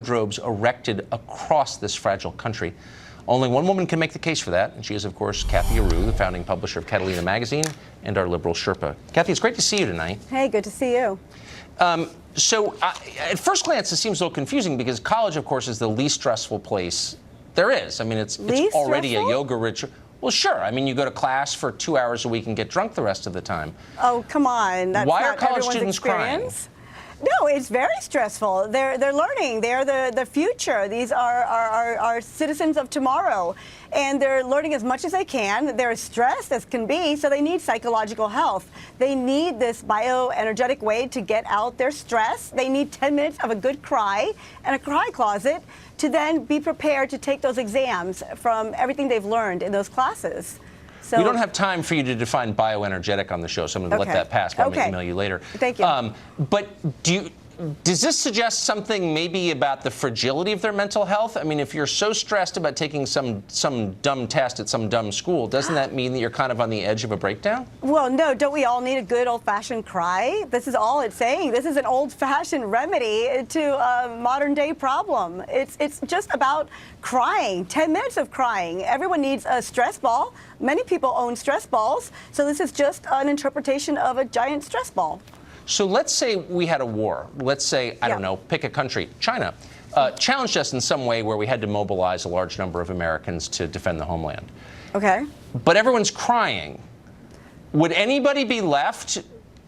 wardrobes erected across this fragile country. Only one woman can make the case for that, and she is, of course, Cathy Areu, the founding publisher of Catalina Magazine and our liberal Sherpa. Cathy, it's great to see you tonight. Hey, good to see you. At first glance, it seems a little confusing because college, of course, is the least stressful place there is. I mean, it's already stressful? a yoga ritual. Well, sure. I mean, you go to class for 2 hours a week and get drunk the rest of the time. Oh, come on. That's Why not are college everyone's students experience. No, it's very stressful. They're learning. They're the future. These are citizens of tomorrow. And they're learning as much as they can. They're as stressed as can be, so they need psychological health. They need this bioenergetic way to get out their stress. They need 10 minutes of a good cry and a cry closet to then be prepared to take those exams from everything they've learned in those classes. So, we don't have time for you to define bioenergetic on the show, so I'm going to let that pass, but I'm going to email you later. Thank you. But does this suggest something maybe about the fragility of their mental health? I mean, if you're so stressed about taking some dumb test at some dumb school, doesn't that mean that you're kind of on the edge of a breakdown? Well, no, don't we all need a good old-fashioned cry? This is all it's saying. This is an old-fashioned remedy to a modern-day problem. It's just about crying, 10 minutes of crying. Everyone needs a stress ball. Many people own stress balls, so this is just an interpretation of a giant stress ball. So let's say we had a war. Let's say, I don't know, pick a country, China, challenged us in some way where we had to mobilize a large number of Americans to defend the homeland. Okay. But everyone's crying. Would anybody be left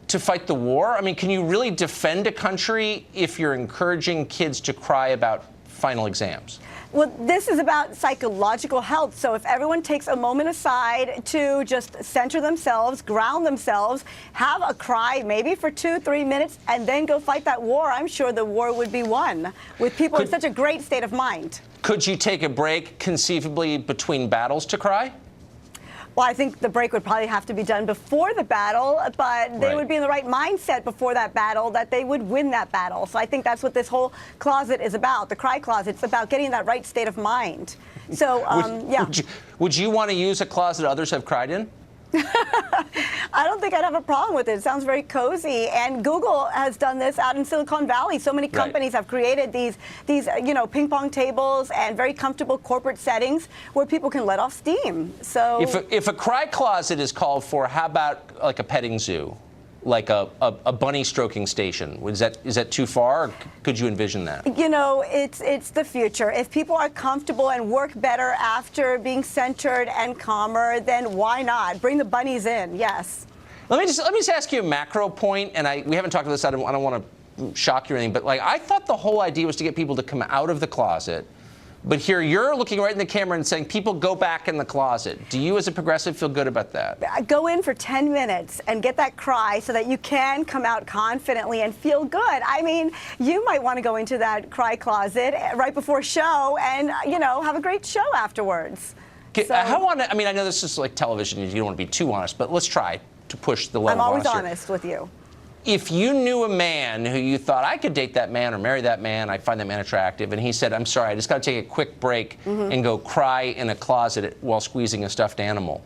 to fight the war? I mean, can you really defend a country if you're encouraging kids to cry about final exams? Well, this is about psychological health. So if everyone takes a moment aside to just center themselves, ground themselves, have a cry maybe for 2-3 minutes, and then go fight that war, I'm sure the war would be won with people in such a great state of mind. Could you take a break conceivably between battles to cry? Well, I think the break would probably have to be done before the battle, but they would be in the right mindset before that battle that they would win that battle. So I think that's what this whole closet is about, the cry closet. It's about getting in that right state of mind. So, yeah. Would you want to use a closet others have cried in? I don't think I'd have a problem with it. It sounds very cozy, and Google has done this out in Silicon Valley. So many companies have created these ping pong tables and very comfortable corporate settings where people can let off steam. So if a cry closet is called for, how about like a petting zoo? Like a bunny stroking station? Is that too far, or could you envision that? You know, it's the future. If people are comfortable and work better after being centered and calmer, then why not? Bring the bunnies in, yes. Let me just ask you a macro point, and we haven't talked about this, I don't want to shock you or anything, but like I thought the whole idea was to get people to come out of the closet. But here you're looking right in the camera and saying, people go back in the closet. Do you as a progressive feel good about that? Go in for 10 minutes and get that cry so that you can come out confidently and feel good. I mean, you might want to go into that cry closet right before a show and, have a great show afterwards. I mean, I know this is like television, you don't want to be too honest, but let's try to push the level I'm of always honesty. honest with you. If you knew a man who you thought, I could date that man or marry that man, I find that man attractive, and he said, I'm sorry, I just got to take a quick break and go cry in a closet while squeezing a stuffed animal,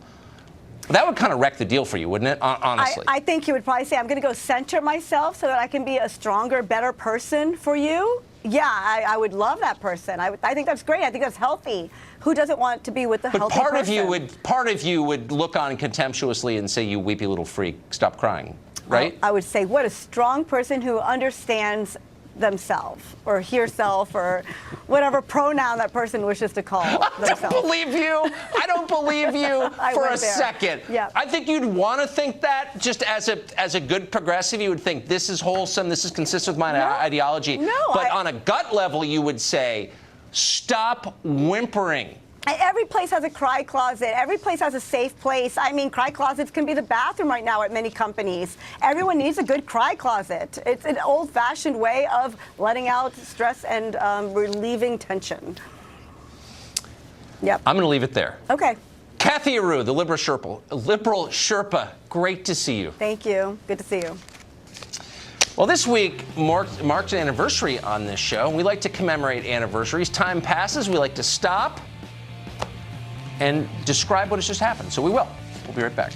that would kind of wreck the deal for you, wouldn't it, honestly? I think he would probably say, I'm going to go center myself so that I can be a stronger, better person for you. Yeah, I would love that person. I think that's great. I think that's healthy. Who doesn't want to be with the healthy person? But part of you would look on contemptuously and say, you weepy little freak, stop crying. Right? I would say, what a strong person who understands themselves or herself or whatever pronoun that person wishes to call themselves. I don't believe you. I don't believe you for a second. Yeah. I think you'd want to think that just as a good progressive. You would think this is wholesome. This is consistent with my ideology. No, but on a gut level, you would say, stop whimpering. Every place has a cry closet. Every place has a safe place. I mean, cry closets can be the bathroom right now at many companies. Everyone needs a good cry closet. It's an old-fashioned way of letting out stress and relieving tension. Yep. I'm going to leave it there. Okay. Cathy Areu, the liberal Sherpa. Great to see you. Thank you. Good to see you. Well, this week marked an anniversary on this show. We like to commemorate anniversaries. Time passes. We like to stop and describe what has just happened. So we will. We'll be right back.